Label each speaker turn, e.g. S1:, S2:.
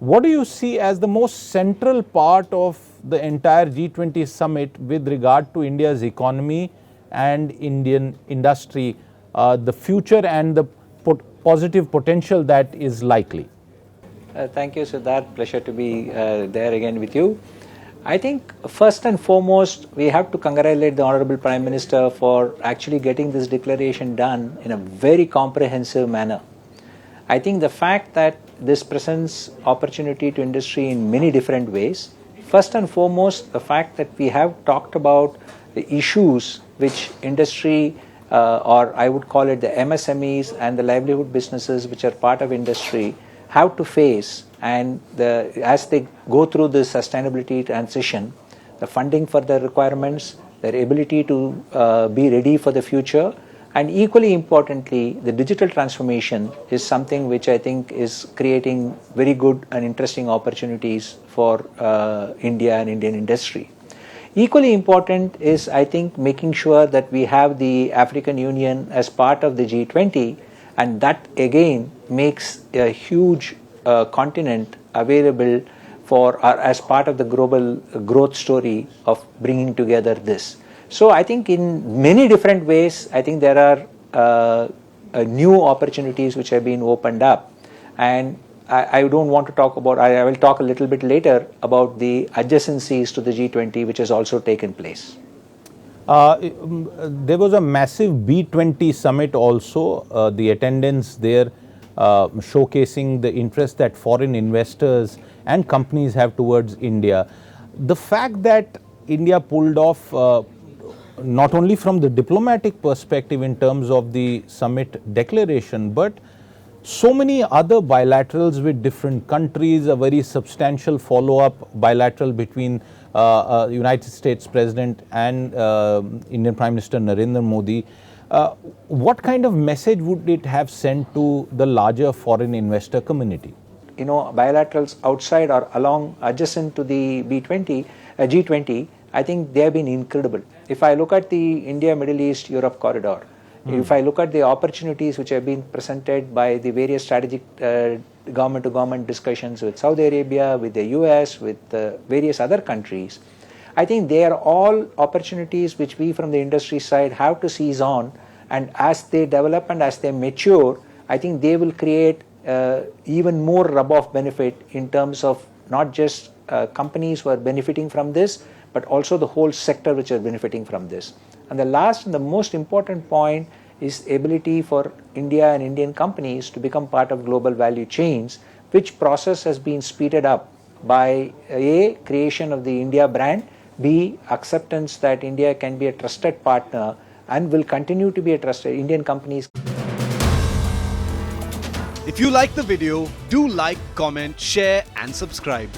S1: What do you see as the most central part of the entire G20 summit with regard to India's economy and Indian industry, the future and the positive potential that is likely?
S2: Thank you, Siddharth. Pleasure to be there again with you. I think first and foremost, we have to congratulate the Honorable Prime Minister for actually getting this declaration done in a very comprehensive manner. I think the fact that this presents opportunity to industry in many different ways. First and foremost, the fact that we have talked about the issues which industry or I would call it the MSMEs and the livelihood businesses which are part of industry have to face, and as they go through the sustainability transition, the funding for their requirements, their ability to be ready for the future, and equally importantly, the digital transformation is something which I think is creating very good and interesting opportunities for India and Indian industry. Equally important is, I think, making sure that we have the African Union as part of the G20, and that again makes a huge continent available for as part of the global growth story of bringing together this. So I think in many different ways, I think there are new opportunities which have been opened up, and I don't want to talk about, I will talk a little bit later about the adjacencies to the G20 which has also taken place.
S1: There was a massive B20 summit also, the attendance there showcasing the interest that foreign investors and companies have towards India. The fact that India pulled off not only from the diplomatic perspective in terms of the summit declaration, but so many other bilaterals with different countries, a very substantial follow-up bilateral between United States President and Indian Prime Minister Narendra Modi. What kind of message would it have sent to the larger foreign investor community?
S2: You know, bilaterals outside or along adjacent to the G20, I think they have been incredible. If I look at the India, Middle East, Europe corridor, if I look at the opportunities which have been presented by the various strategic government-to-government discussions with Saudi Arabia, with the US, with various other countries, I think they are all opportunities which we from the industry side have to seize on, and as they develop and as they mature, I think they will create even more rub-off benefit in terms of not just companies who are benefiting from this, but also the whole sector which are benefiting from this. And the last and the most important point is ability for India and Indian companies to become part of global value chains, which process has been speeded up by A, creation of the India brand, B, acceptance that India can be a trusted partner and will continue to be a trusted Indian companies.
S3: If you like the video, do like, comment, share and subscribe.